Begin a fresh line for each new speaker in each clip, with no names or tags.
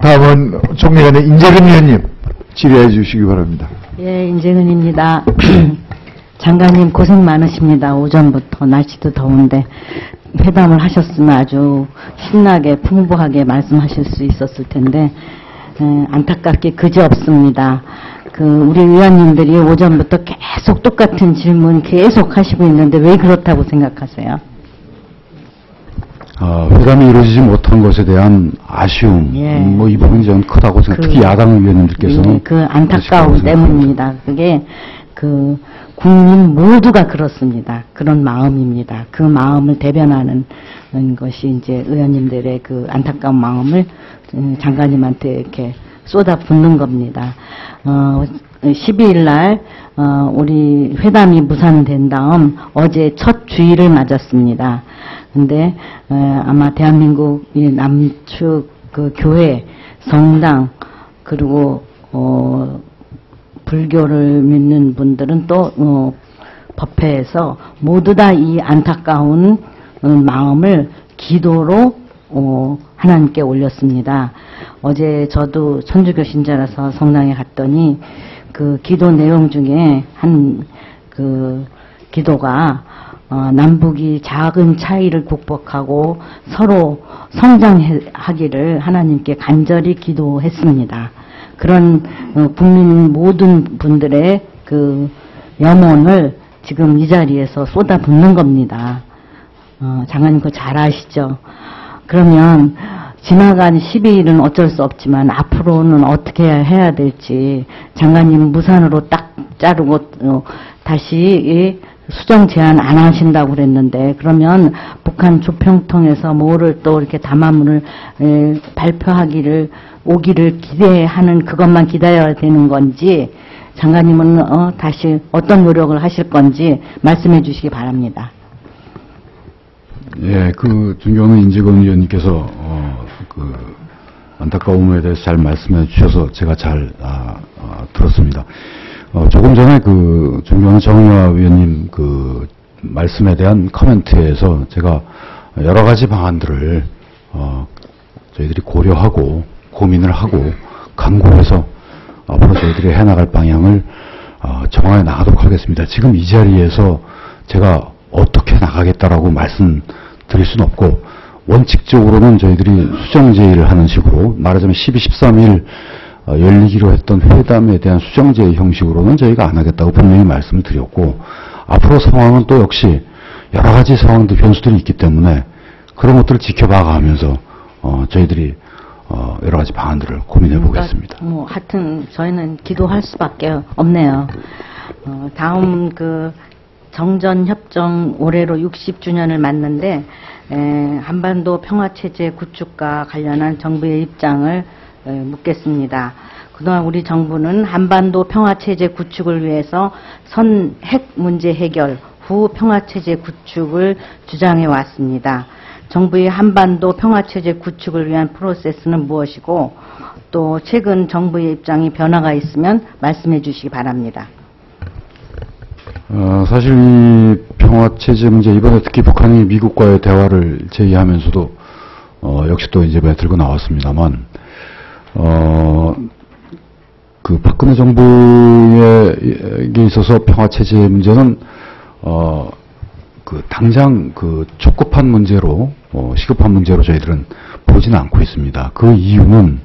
다음은 총리관의 인재근 의원님 질의해 주시기 바랍니다.
예, 인재근입니다. 장관님 고생 많으십니다. 오전부터 날씨도 더운데 회담을 하셨으면 아주 신나게 풍부하게 말씀하실 수 있었을 텐데 안타깝게 그지없습니다. 우리 의원님들이 오전부터 계속 똑같은 질문 계속 하시고 있는데 왜 그렇다고 생각하세요?
회담이 이루어지지 못한 것에 대한 아쉬움,
예.
이 부분이 좀 크다고 생각. 특히 야당 의원님들께서는
그 안타까움 때문입니다. 그게 국민 모두가 그렇습니다. 그런 마음입니다. 그 마음을 대변하는 것이 이제 의원님들의 그 안타까운 마음을 장관님한테 이렇게 쏟아붓는 겁니다. 12일 날 우리 회담이 무산된 다음 어제 첫 주일을 맞았습니다. 근데 아마 대한민국 남측 그 교회, 성당 그리고 불교를 믿는 분들은 또 법회에서 모두 다 이 안타까운 마음을 기도로 하나님께 올렸습니다. 어제 저도 천주교 신자라서 성당에 갔더니 그 기도 내용 중에 그 기도가 남북이 작은 차이를 극복하고 서로 성장하기를 하나님께 간절히 기도했습니다. 그런 국민 모든 분들의 그 염원을 지금 이 자리에서 쏟아붓는 겁니다. 장관님 그거 잘 아시죠? 그러면 지나간 12일은 어쩔 수 없지만 앞으로는 어떻게 해야 될지 장관님 무산으로 딱 자르고 다시 수정 제안 안 하신다고 그랬는데 그러면 북한 조평통에서 뭐를 또 이렇게 담화문을 발표하기를 오기를 기대하는 그것만 기다려야 되는 건지 장관님은 다시 어떤 노력을 하실 건지 말씀해 주시기 바랍니다.
예, 존경하는 인재근 의원님께서 안타까움에 대해서 잘 말씀해 주셔서 제가 잘 들었습니다. 조금 전에 존경하는 정의화 위원님 말씀에 대한 코멘트에서 제가 여러 가지 방안들을 저희들이 고려하고 고민을 하고 강구해서 앞으로 저희들이 해나갈 방향을 정해 나가도록 하겠습니다. 지금 이 자리에서 제가 어떻게 나가겠다라고 말씀드릴 수는 없고 원칙적으로는 저희들이 수정제의를 하는 식으로 말하자면 12, 13일 열리기로 했던 회담에 대한 수정제의 형식으로는 저희가 안 하겠다고 분명히 말씀을 드렸고 앞으로 상황은 또 역시 여러 가지 상황들 변수들이 있기 때문에 그런 것들을 지켜봐 가면서 저희들이 여러 가지 방안들을 고민해 보겠습니다.
하여튼 저희는 기도할 수밖에 없네요. 다음 정전협정 올해로 60주년을 맞는데 한반도 평화체제 구축과 관련한 정부의 입장을 묻겠습니다. 그동안 우리 정부는 한반도 평화체제 구축을 위해서 핵 문제 해결 후 평화체제 구축을 주장해 왔습니다. 정부의 한반도 평화체제 구축을 위한 프로세스는 무엇이고 또 최근 정부의 입장이 변화가 있으면 말씀해 주시기 바랍니다.
사실 이 평화체제 문제 이번에 특히 북한이 미국과의 대화를 제의하면서도 역시 또 이번에 들고 나왔습니다만 박근혜 정부에 있어서 평화체제 문제는 당장 촉급한 문제로 시급한 문제로 저희들은 보지는 않고 있습니다. 그 이유는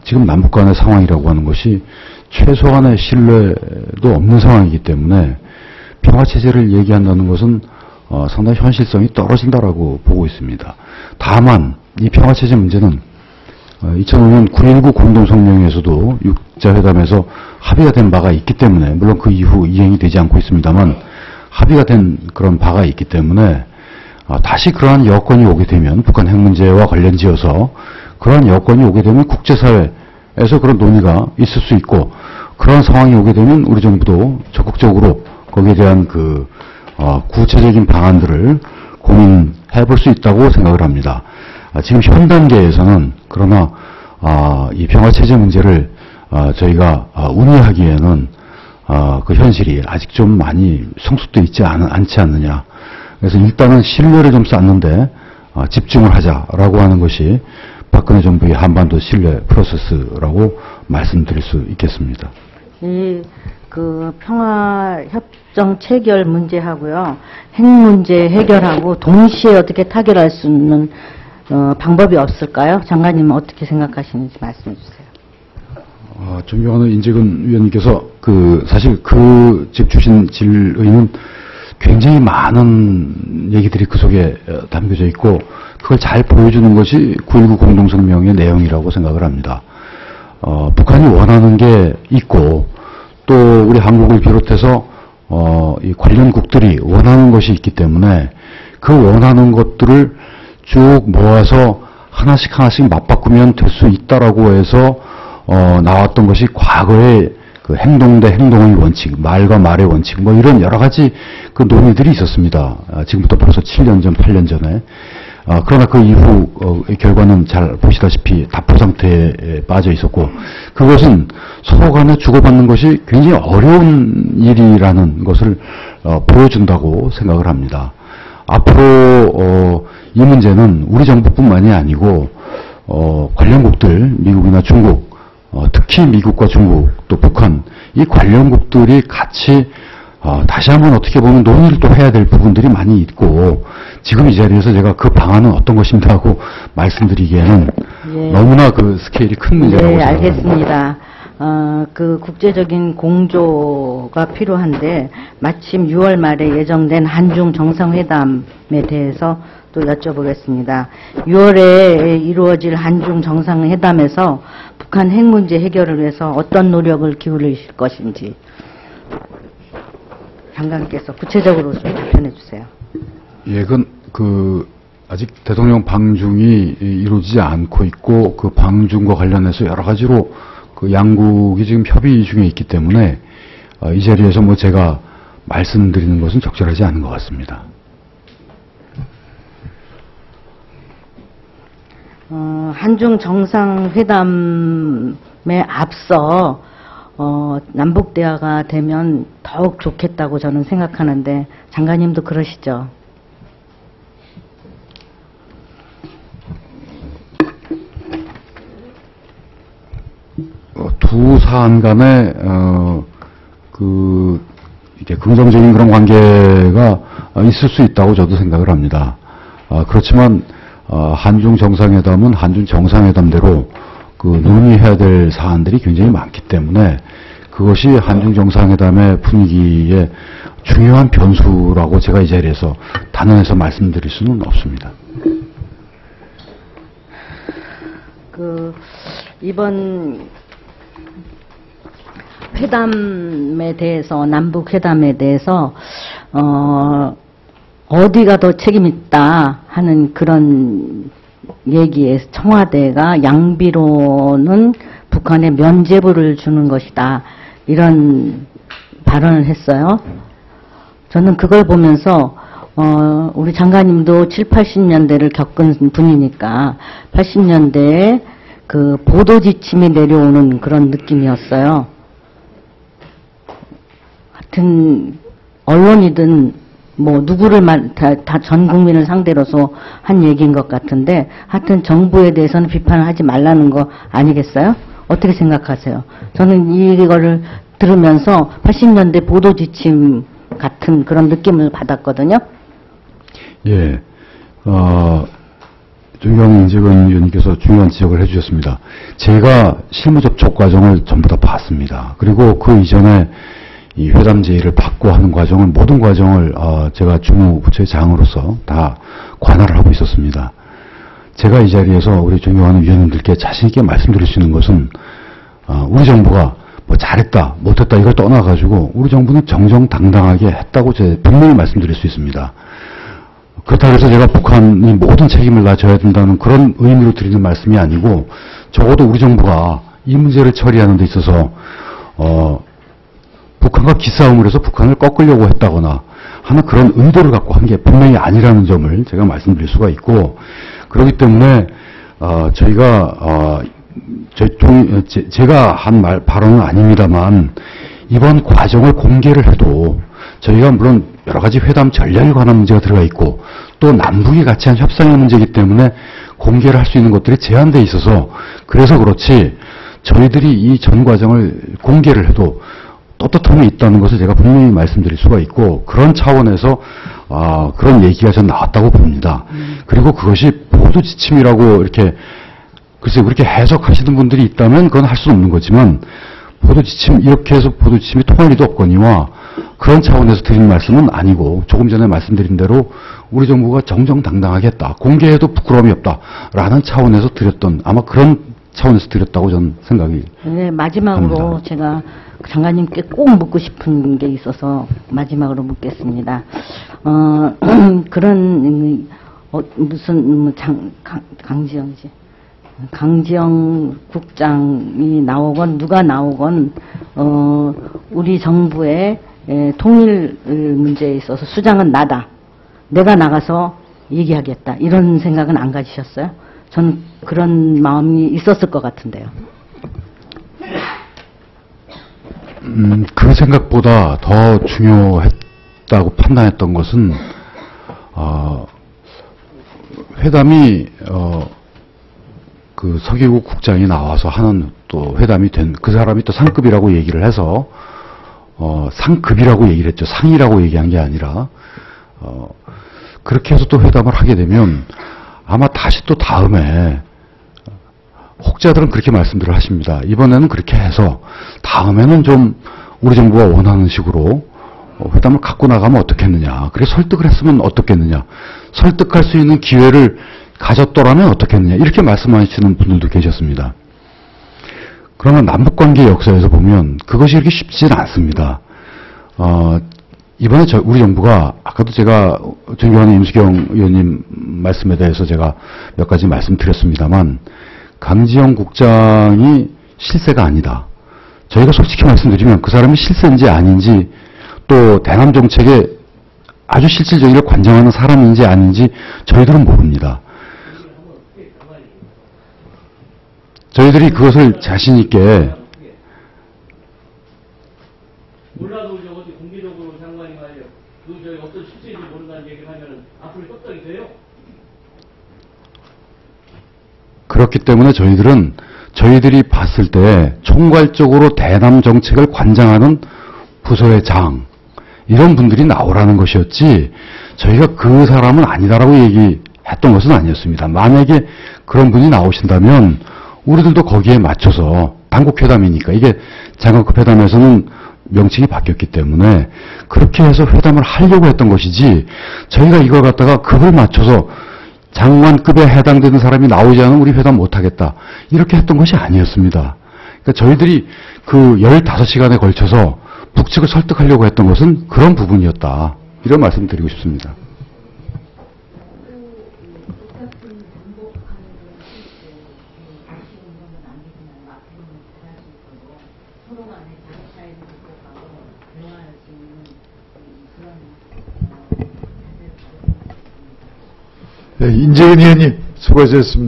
지금 남북 간의 상황이라고 하는 것이 최소한의 신뢰도 없는 상황이기 때문에 평화체제를 얘기한다는 것은 상당히 현실성이 떨어진다라고 보고 있습니다. 다만 이 평화체제 문제는 2005년 9.19 공동성명에서도 6자회담에서 합의가 된 바가 있기 때문에 물론 그 이후 이행이 되지 않고 있습니다만 합의가 된 그런 바가 있기 때문에 다시 그러한 여건이 오게 되면 북한 핵 문제와 관련지어서 그러한 여건이 오게 되면 국제사회에서 그런 논의가 있을 수 있고 그런 상황이 오게 되면 우리 정부도 적극적으로 거기에 대한 구체적인 방안들을 고민해 볼 수 있다고 생각을 합니다. 지금 현 단계에서는 그러나 이 평화체제 문제를 저희가 운의하기에는 그 현실이 아직 좀 많이 성숙되어 있지 않지 않느냐. 그래서 일단은 신뢰를 좀 쌓는데 집중을 하자라고 하는 것이 박근혜 정부의 한반도 신뢰 프로세스라고 말씀드릴 수 있겠습니다.
그 평화협정 체결 문제하고요, 핵 문제 해결하고 동시에 어떻게 타결할 수 있는 방법이 없을까요? 장관님은 어떻게 생각하시는지 말씀해 주세요.
존경하는 인재근 위원님께서 사실 집 주신 질의는 굉장히 많은 얘기들이 그 속에 담겨져 있고 그걸 잘 보여주는 것이 9.19 공동성명의 내용이라고 생각을 합니다. 북한이 원하는 게 있고 또 우리 한국을 비롯해서 이 관련국들이 원하는 것이 있기 때문에 그 원하는 것들을 쭉 모아서 하나씩 맞바꾸면 될 수 있다라고 해서 나왔던 것이 과거의 그 행동 대 행동의 원칙, 말과 말의 원칙, 뭐 이런 여러 가지 그 논의들이 있었습니다. 지금부터 벌써 7년 전, 8년 전에. 그러나 그 이후 결과는 잘 보시다시피 답보 상태에 빠져 있었고 그것은 서로 간에 주고받는 것이 굉장히 어려운 일이라는 것을 보여준다고 생각을 합니다. 앞으로 이 문제는 우리 정부뿐만이 아니고 관련국들, 미국이나 중국, 특히 미국과 중국 또 북한 이 관련국들이 같이 다시 한번 어떻게 보면 논의를 또 해야 될 부분들이 많이 있고 지금 이 자리에서 제가 그 방안은 어떤 것입니다 하고 말씀드리기에는 너무나 그 스케일이 큰 문제라고 생각합니다.
알겠습니다. 그 국제적인 공조가 필요한데 마침 6월 말에 예정된 한중 정상회담에 대해서 또 여쭤보겠습니다. 6월에 이루어질 한중 정상회담에서 북한 핵 문제 해결을 위해서 어떤 노력을 기울이실 것인지 장관께서 구체적으로 좀 답변해 주세요.
예, 아직 대통령 방중이 이루어지지 않고 있고 그 방중과 관련해서 여러 가지로 그 양국이 지금 협의 중에 있기 때문에 이 자리에서 뭐 제가 말씀드리는 것은 적절하지 않은 것 같습니다.
한중 정상회담에 앞서 남북 대화가 되면 더욱 좋겠다고 저는 생각하는데 장관님도 그러시죠?
두 사안 간에 이렇게 긍정적인 그런 관계가 있을 수 있다고 저도 생각을 합니다. 그렇지만 한중 정상회담은 한중 정상회담대로 논의해야 될 사안들이 굉장히 많기 때문에 그것이 한중 정상회담의 분위기에 중요한 변수라고 제가 이 자리에서 단언해서 말씀드릴 수는 없습니다.
이번 회담에 대해서, 남북 회담에 대해서 어디가 더 책임있다 하는 그런 얘기에 청와대가 양비로는 북한에 면죄부를 주는 것이다 이런 발언을 했어요. 저는 그걸 보면서 우리 장관님도 7, 80년대를 겪은 분이니까 80년대에 그 보도 지침이 내려오는 그런 느낌이었어요. 하여튼 언론이든 뭐 누구를 다 전 국민을 상대로서 한 얘기인 것 같은데 하여튼 정부에 대해서는 비판을 하지 말라는 거 아니겠어요? 어떻게 생각하세요? 저는 이거를 들으면서 80년대 보도 지침 같은 그런 느낌을 받았거든요.
예, 존경하는 인재근 의원님께서 중요한 지적을 해주셨습니다. 제가 실무 접촉 과정을 전부 다 봤습니다. 그리고 그 이전에 이 회담 제의를 받고 하는 과정을, 모든 과정을 제가 주무부처의 장으로서 다 관할을 하고 있었습니다. 제가 이 자리에서 우리 존경하는 위원님들께 자신있게 말씀드릴 수 있는 것은 우리 정부가 뭐 잘했다 못했다 이걸 떠나가지고 우리 정부는 정정당당하게 했다고 제가 분명히 말씀드릴 수 있습니다. 그렇다고 해서 제가 북한이 모든 책임을 다 져야 된다는 그런 의미로 드리는 말씀이 아니고 적어도 우리 정부가 이 문제를 처리하는 데 있어서 북한과 기싸움을 해서 북한을 꺾으려고 했다거나 하는 그런 의도를 갖고 한 게 분명히 아니라는 점을 제가 말씀드릴 수가 있고, 그렇기 때문에 제가 한 발언은 아닙니다만 이번 과정을 공개를 해도 저희가 물론 여러 가지 회담 전략에 관한 문제가 들어가 있고 또 남북이 같이 한 협상의 문제이기 때문에 공개를 할 수 있는 것들이 제한돼 있어서 그래서 그렇지 저희들이 이 전 과정을 공개를 해도 떳떳함이 있다는 것을 제가 분명히 말씀드릴 수가 있고 그런 차원에서 그런 얘기가 전 나왔다고 봅니다. 그리고 그것이 보도 지침이라고 이렇게 글쎄 그렇게 해석하시는 분들이 있다면 그건 할 수는 없는 거지만 보도 지침 이렇게 해서 보도 지침이 통할 리도 없거니와 그런 차원에서 드린 말씀은 아니고 조금 전에 말씀드린 대로 우리 정부가 정정당당하게 했다. 공개해도 부끄러움이 없다라는 차원에서 드렸던 아마 그런 차원에서 드렸다고 저는 생각이
네, 마지막으로
합니다.
제가 장관님께 꼭 묻고 싶은 게 있어서 마지막으로 묻겠습니다. 그런 무슨 강지영이지. 강지영 국장이 나오건 누가 나오건 우리 정부의 통일 문제에 있어서 수장은 나다. 내가 나가서 얘기하겠다. 이런 생각은 안 가지셨어요? 저는 그런 마음이 있었을 것 같은데요.
그 생각보다 더 중요했다고 판단했던 것은 회담이 그 서기국 국장이 나와서 하는 또 회담이 된 그 사람이 또 상급이라고 얘기를 해서 상급이라고 얘기를 했죠. 상이라고 얘기한 게 아니라 그렇게 해서 또 회담을 하게 되면 아마 다시 또 다음에 혹자들은 그렇게 말씀들을 하십니다. 이번에는 그렇게 해서 다음에는 좀 우리 정부가 원하는 식으로 회담을 갖고 나가면 어떻겠느냐. 그렇게 설득을 했으면 어떻겠느냐. 설득할 수 있는 기회를 가졌더라면 어떻겠느냐. 이렇게 말씀하시는 분들도 계셨습니다. 그러나 남북관계 역사에서 보면 그것이 그렇게 쉽지는 않습니다. 이번에 우리 정부가 아까도 제가 존경하는 임수경 의원님 말씀에 대해서 제가 몇 가지 말씀드렸습니다만 강지영 국장이 실세가 아니다. 저희가 솔직히 말씀드리면 그 사람이 실세인지 아닌지 또 대남 정책에 아주 실질적으로 관장하는 사람인지 아닌지 저희들은 모릅니다. 저희들이 그것을 자신 있게
몰라도 어디 공개적으로 장관이 말이에요. 저희 어떤 실체인지 모른다는 얘기를 하면은 앞으로 협상이 돼요?
그렇기 때문에 저희들이 봤을 때 총괄적으로 대남 정책을 관장하는 부서의 장 이런 분들이 나오라는 것이었지 저희가 그 사람은 아니다라고 얘기했던 것은 아니었습니다. 만약에 그런 분이 나오신다면 우리들도 거기에 맞춰서 단국회담이니까 이게 장관급 회담에서는 명칭이 바뀌었기 때문에 그렇게 해서 회담을 하려고 했던 것이지 저희가 이걸 갖다가 급을 맞춰서 장관급에 해당되는 사람이 나오지 않으면 우리 회담 못하겠다. 이렇게 했던 것이 아니었습니다. 그러니까 저희들이 그 15시간에 걸쳐서 북측을 설득하려고 했던 것은 그런 부분이었다. 이런 말씀 드리고 싶습니다.
네, 인재근 의원님 수고하셨습니다.